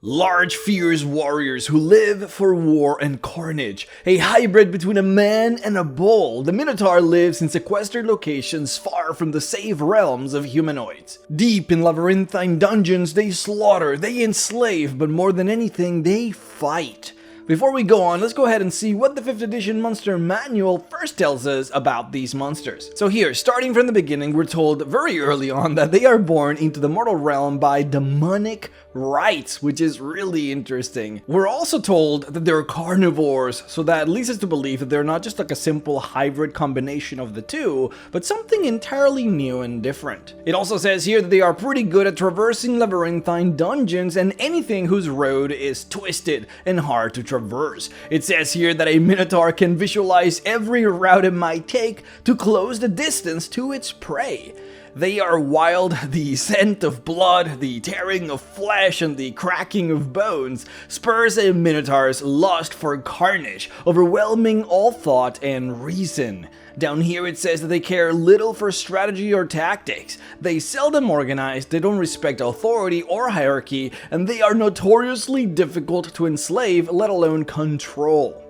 Large, fierce warriors who live for war and carnage. A hybrid between a man and a bull, the Minotaur lives in sequestered locations far from the safe realms of humanoids. Deep in labyrinthine dungeons, they slaughter, they enslave, but more than anything, they fight. Before we go on, let's go ahead and see what the 5th edition monster manual first tells us about these monsters. So here, starting from the beginning, we're told very early on that they are born into the mortal realm by demonic rites, which is really interesting. We're also told that they're carnivores, so that leads us to believe that they're not just like a simple hybrid combination of the two, but something entirely new and different. It also says here that they are pretty good at traversing labyrinthine dungeons and anything whose road is twisted and hard to traverse. It says here that a Minotaur can visualize every route it might take to close the distance to its prey. They are wild, the scent of blood, the tearing of flesh, and the cracking of bones spurs a Minotaur's lust for carnage, overwhelming all thought and reason. Down here it says that they care little for strategy or tactics, they seldom organize, they don't respect authority or hierarchy, and they are notoriously difficult to enslave, let alone control.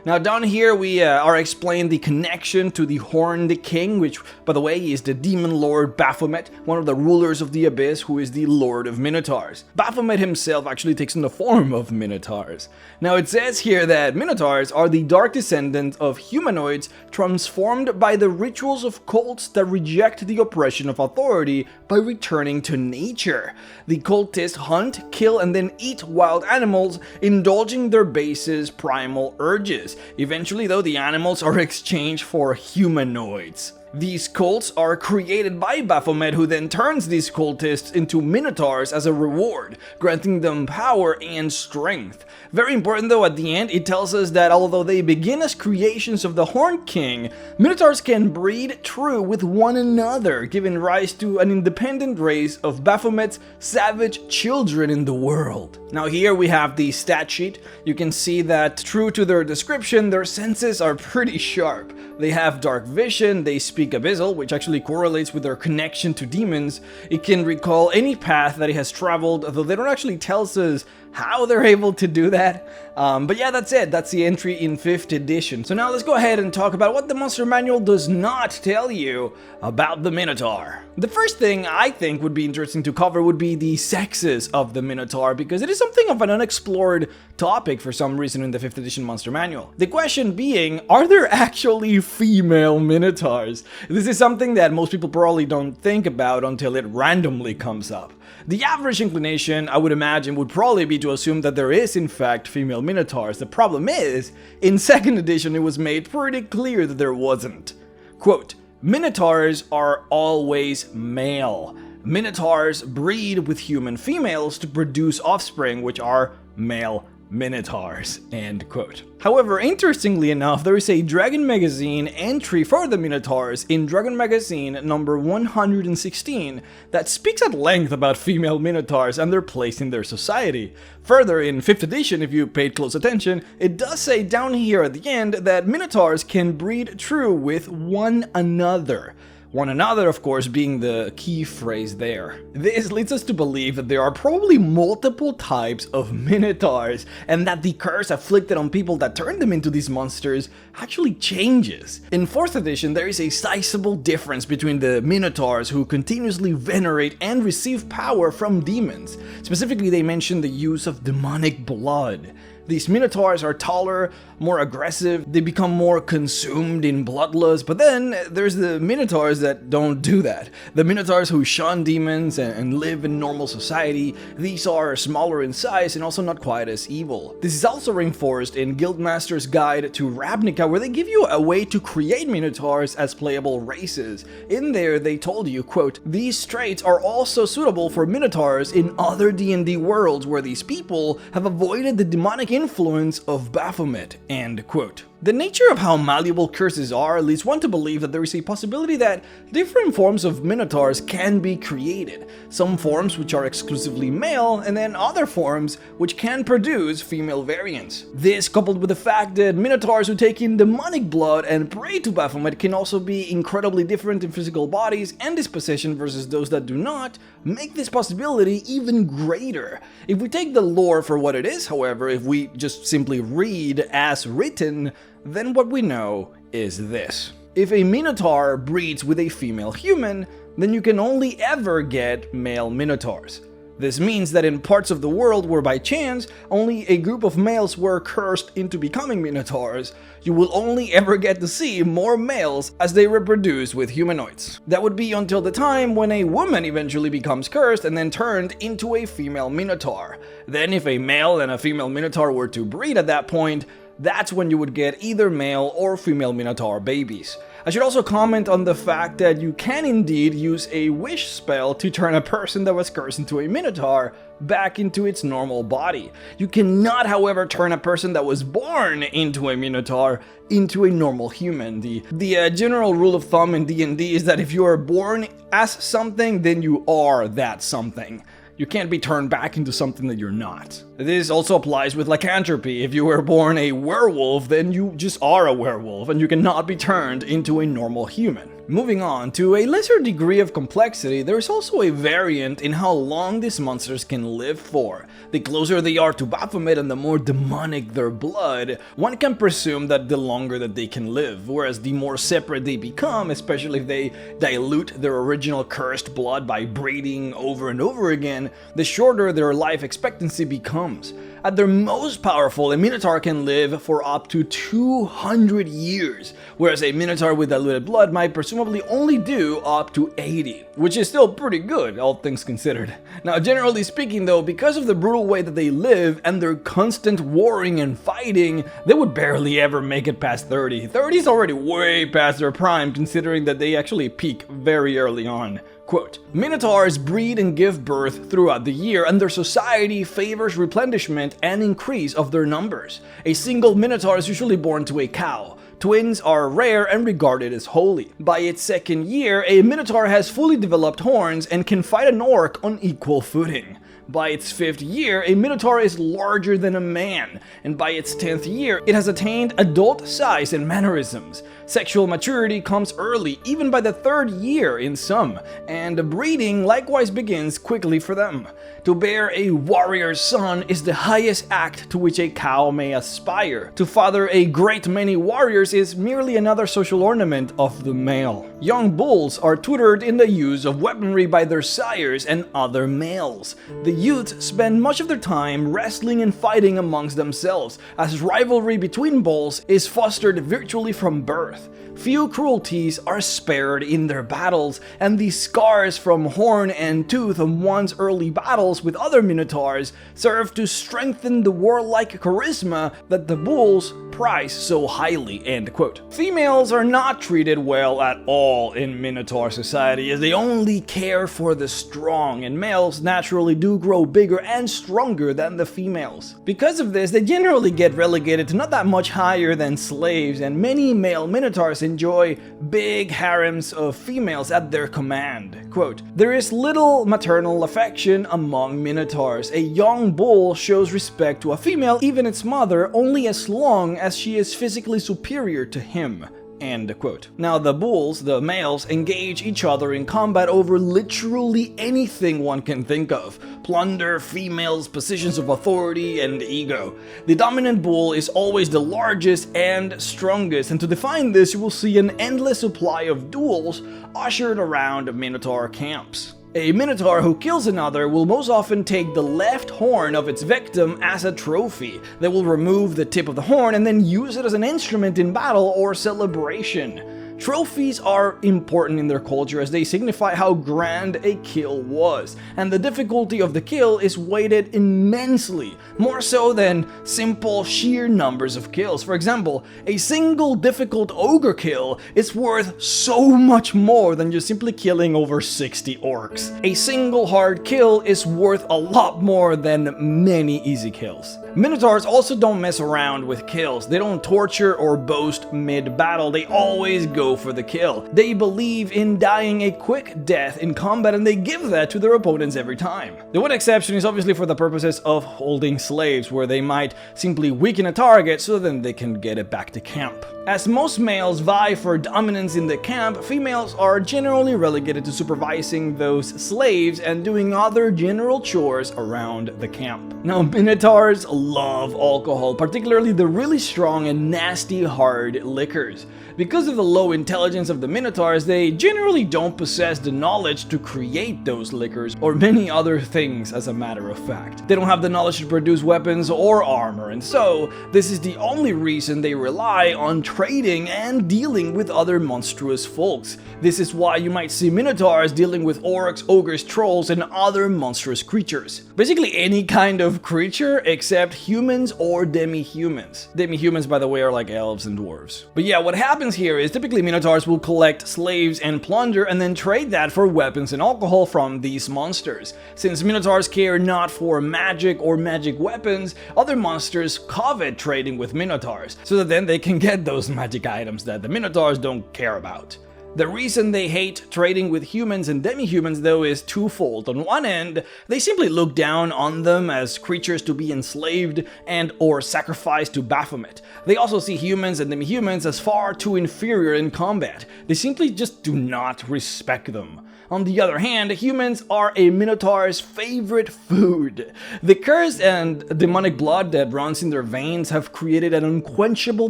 Now down here we are explained the connection to the Horned King, which by the way is the demon lord Baphomet, one of the rulers of the Abyss, who is the lord of Minotaurs. Baphomet himself actually takes on the form of Minotaurs. Now it says here that Minotaurs are the dark descendants of humanoids transformed by the rituals of cults that reject the oppression of authority by returning to nature. The cultists hunt, kill, and then eat wild animals, indulging their base's primal urges. Eventually, though, the animals are exchanged for humanoids. These cults are created by Baphomet, who then turns these cultists into Minotaurs as a reward, granting them power and strength. Very important though, at the end, it tells us that although they begin as creations of the Horned King, Minotaurs can breed true with one another, giving rise to an independent race of Baphomet's savage children in the world. Now here we have the stat sheet. You can see that true to their description, their senses are pretty sharp. They have dark vision, they speak Abyssal, which actually correlates with their connection to demons. It can recall any path that it has traveled, though they don't actually tell us how they're able to do that. But yeah, that's it. That's the entry in 5th edition. So now let's go ahead and talk about what the monster manual does not tell you about the Minotaur. The first thing I think would be interesting to cover would be the sexes of the Minotaur, because it is something of an unexplored topic for some reason in the 5th edition monster manual. The question being, are there actually female Minotaurs? This is something that most people probably don't think about until it randomly comes up. The average inclination, I would imagine, would probably be to assume that there is in fact female Minotaurs. The problem is, in 2nd edition it was made pretty clear that there wasn't. Quote, Minotaurs are always male. Minotaurs breed with human females to produce offspring, which are male Minotaurs, end quote. However, interestingly enough, there is a Dragon Magazine entry for the Minotaurs in Dragon Magazine number 116 that speaks at length about female Minotaurs and their place in their society. Further, in 5th edition, if you paid close attention, it does say down here at the end that Minotaurs can breed true with one another. One another, of course, being the key phrase there. This leads us to believe that there are probably multiple types of Minotaurs, and that the curse afflicted on people that turn them into these monsters actually changes. In 4th edition, there is a sizable difference between the Minotaurs who continuously venerate and receive power from demons. Specifically, they mention the use of demonic blood. These Minotaurs are taller, more aggressive, they become more consumed in bloodlust, but then there's the Minotaurs that don't do that. The Minotaurs who shun demons and live in normal society. These are smaller in size and also not quite as evil. This is also reinforced in Guildmaster's Guide to Ravnica, where they give you a way to create Minotaurs as playable races. In there they told you, quote, these traits are also suitable for Minotaurs in other D&D worlds where these people have avoided the demonic influence of Baphomet, end quote. The nature of how malleable curses are leads one to believe that there is a possibility that different forms of Minotaurs can be created. Some forms which are exclusively male, and then other forms which can produce female variants. This, coupled with the fact that Minotaurs who take in demonic blood and pray to Baphomet can also be incredibly different in physical bodies and disposition versus those that do not, make this possibility even greater. If we take the lore for what it is, however, if we just simply read as written, then what we know is this. If a Minotaur breeds with a female human, then you can only ever get male Minotaurs. This means that in parts of the world where by chance only a group of males were cursed into becoming Minotaurs, you will only ever get to see more males as they reproduce with humanoids. That would be until the time when a woman eventually becomes cursed and then turned into a female Minotaur. Then if a male and a female Minotaur were to breed at that point, that's when you would get either male or female Minotaur babies. I should also comment on the fact that you can indeed use a wish spell to turn a person that was cursed into a Minotaur back into its normal body. You cannot, however, turn a person that was born into a Minotaur into a normal human. The general rule of thumb in D&D is that if you are born as something, then you are that something. You can't be turned back into something that you're not. This also applies with lycanthropy. If you were born a werewolf, then you just are a werewolf and you cannot be turned into a normal human. Moving on, to a lesser degree of complexity, there is also a variant in how long these monsters can live for. The closer they are to Baphomet and the more demonic their blood, one can presume that the longer that they can live, whereas the more separate they become, especially if they dilute their original cursed blood by breeding over and over again, the shorter their life expectancy becomes. At their most powerful, a Minotaur can live for up to 200 years, whereas a Minotaur with diluted blood might presumably only do up to 80, which is still pretty good, all things considered. Now, generally speaking though, because of the brutal way that they live and their constant warring and fighting, they would barely ever make it past 30. 30 is already way past their prime, considering that they actually peak very early on. Quote, Minotaurs breed and give birth throughout the year, and their society favors replenishment and increase of their numbers. A single Minotaur is usually born to a cow. Twins are rare and regarded as holy. By its second year, a Minotaur has fully developed horns and can fight an orc on equal footing. By its 5th year, a Minotaur is larger than a man, and by its 10th year, it has attained adult size and mannerisms. Sexual maturity comes early, even by the 3rd year in some, and breeding likewise begins quickly for them. To bear a warrior's son is the highest act to which a cow may aspire. To father a great many warriors is merely another social ornament of the male. Young bulls are tutored in the use of weaponry by their sires and other males. The youths spend much of their time wrestling and fighting amongst themselves, as rivalry between bulls is fostered virtually from birth. Few cruelties are spared in their battles, and the scars from horn and tooth of one's early battles with other Minotaurs serve to strengthen the warlike charisma that the bulls prize so highly. End quote. Females are not treated well at all in Minotaur society, as they only care for the strong, and males naturally do grow bigger and stronger than the females. Because of this, they generally get relegated to not that much higher than slaves, and many male Minotaurs enjoy big harems of females at their command. Quote, there is little maternal affection among Minotaurs. A young bull shows respect to a female, even its mother, only as long as she is physically superior to him. End quote. Now the bulls, the males, engage each other in combat over literally anything one can think of. Plunder females' positions of authority and ego. The dominant bull is always the largest and strongest, and to define this you will see an endless supply of duels ushered around Minotaur camps. A Minotaur who kills another will most often take the left horn of its victim as a trophy. They will remove the tip of the horn and then use it as an instrument in battle or celebration. Trophies are important in their culture as they signify how grand a kill was, and the difficulty of the kill is weighted immensely, more so than simple sheer numbers of kills. For example, a single difficult ogre kill is worth so much more than just simply killing over 60 orcs. A single hard kill is worth a lot more than many easy kills. Minotaurs also don't mess around with kills. They don't torture or boast mid-battle, they always go for the kill. They believe in dying a quick death in combat, and they give that to their opponents every time. The one exception is obviously for the purposes of holding slaves, where they might simply weaken a target so then they can get it back to camp. As most males vie for dominance in the camp, females are generally relegated to supervising those slaves and doing other general chores around the camp. Now, Minotaurs love alcohol, particularly the really strong and nasty hard liquors. Because of the low intelligence of the Minotaurs, they generally don't possess the knowledge to create those liquors, or many other things as a matter of fact. They don't have the knowledge to produce weapons or armor, and so this is the only reason they rely on trading and dealing with other monstrous folks. This is why you might see Minotaurs dealing with orcs, ogres, trolls, and other monstrous creatures. Basically any kind of creature except humans or demi-humans. Demi-humans, by the way, are like elves and dwarves. But yeah, what happens here is typically Minotaurs will collect slaves and plunder and then trade that for weapons and alcohol from these monsters. Since Minotaurs care not for magic or magic weapons, other monsters covet trading with Minotaurs, so that then they can get those magic items that the Minotaurs don't care about. The reason they hate trading with humans and demi-humans though is twofold. On one end, they simply look down on them as creatures to be enslaved and or sacrificed to Baphomet. They also see humans and demi-humans as far too inferior in combat. They simply just do not respect them. On the other hand, humans are a Minotaur's favorite food. The curse and demonic blood that runs in their veins have created an unquenchable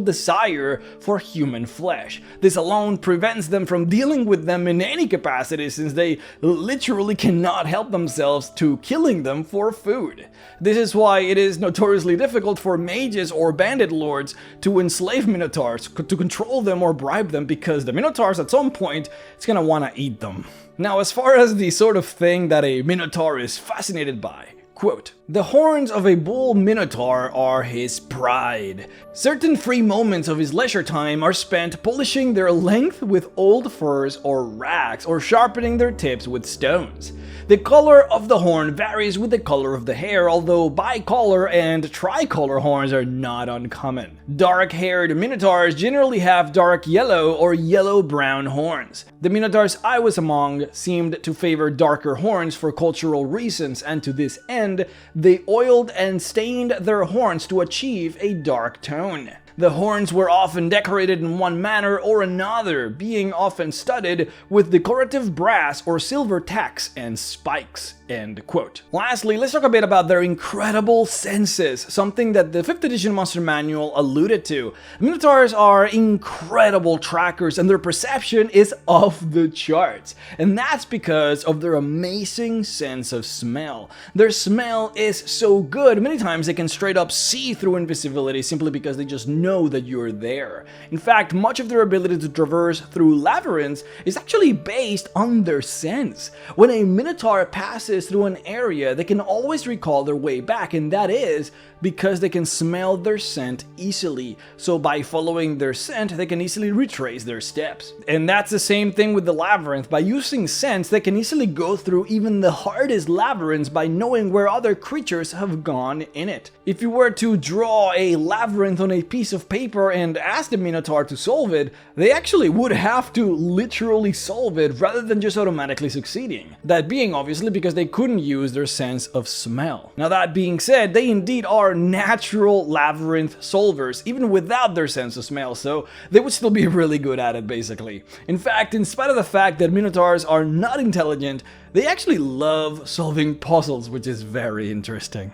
desire for human flesh. This alone prevents them from dealing with them in any capacity, since they literally cannot help themselves to killing them for food. This is why it is notoriously difficult for mages or bandit lords to enslave Minotaurs, to control them or bribe them, because the Minotaurs at some point is gonna wanna eat them. Now, as far as the sort of thing that a Minotaur is fascinated by, quote, "The horns of a bull Minotaur are his pride. Certain free moments of his leisure time are spent polishing their length with old furs or rags, or sharpening their tips with stones. The color of the horn varies with the color of the hair, although bicolor and tricolor horns are not uncommon. Dark-haired Minotaurs generally have dark yellow or yellow-brown horns. The Minotaurs I was among seemed to favor darker horns for cultural reasons, and to this end, they oiled and stained their horns to achieve a dark tone. The horns were often decorated in one manner or another, being often studded with decorative brass or silver tacks and spikes." End quote. Lastly, let's talk a bit about their incredible senses, something that the 5th edition Monster Manual alluded to. Minotaurs are incredible trackers, and their perception is off the charts. And that's because of their amazing sense of smell. Their smell is so good, many times they can straight up see through invisibility simply because they just know that you're there. In fact, much of their ability to traverse through labyrinths is actually based on their sense. When a Minotaur passes through an area, they can always recall their way back, and that is because they can smell their scent easily. So by following their scent, they can easily retrace their steps. And that's the same thing with the labyrinth. By using sense, they can easily go through even the hardest labyrinths by knowing where other creatures have gone in it. If you were to draw a labyrinth on a piece of paper and ask the Minotaur to solve it, they actually would have to literally solve it rather than just automatically succeeding. That being obviously because they couldn't use their sense of smell. Now, that being said, they indeed are natural labyrinth solvers, even without their sense of smell, so they would still be really good at it, basically. In fact, in spite of the fact that Minotaurs are not intelligent, they actually love solving puzzles, which is very interesting.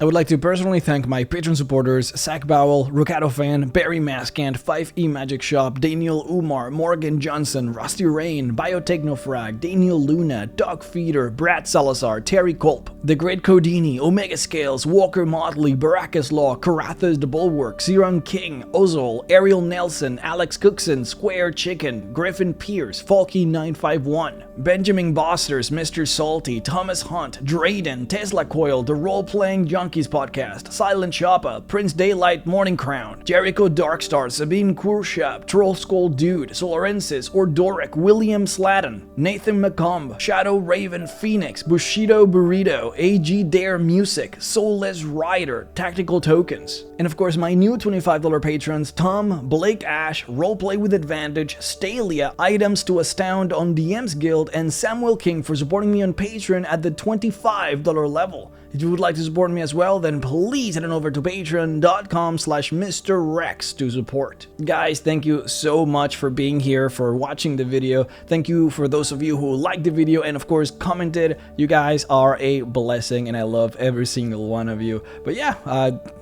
I would like to personally thank my Patreon supporters: Zach Bowell, Rocado Fan, Barry Maskant, 5E Magic Shop, Daniel Umar, Morgan Johnson, Rusty Rain, Biotechnofrag, Daniel Luna, Doug Feeder, Brad Salazar, Terry Kolp, The Great Codini, Omega Scales, Walker Motley, Baracus Law, Karathas the Bulwark, Ziron King, Ozol, Ariel Nelson, Alex Cookson, Square Chicken, Griffin Pierce, Falky951, Benjamin Bosters, Mr. Salty, Thomas Hunt, Drayden, Tesla Coil, The Role-Playing Junkies Podcast, Silent Choppa, Prince Daylight, Morning Crown, Jericho Darkstar, Sabine Kurshap, Troll Skull Dude, Solarensis, Ordoric, William Sladden, Nathan McComb, Shadow Raven Phoenix, Bushido Burrito, AG Dare Music, Soulless Rider, Tactical Tokens, and of course my new $25 patrons Tom, Blake Ash, Roleplay with Advantage, Stalia, Items to Astound on DM's Guild, and Samuel King for supporting me on Patreon at the $25 level. If you would like to support me as well, then please head on over to patreon.com/MrRex to support. Guys, thank you so much for being here, for watching the video. Thank you for those of you who liked the video and of course commented. You guys are a blessing and I love every single one of you. But yeah,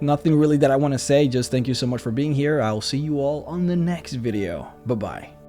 nothing really that I want to say, just thank you so much for being here. I'll see you all on the next video. Bye-bye.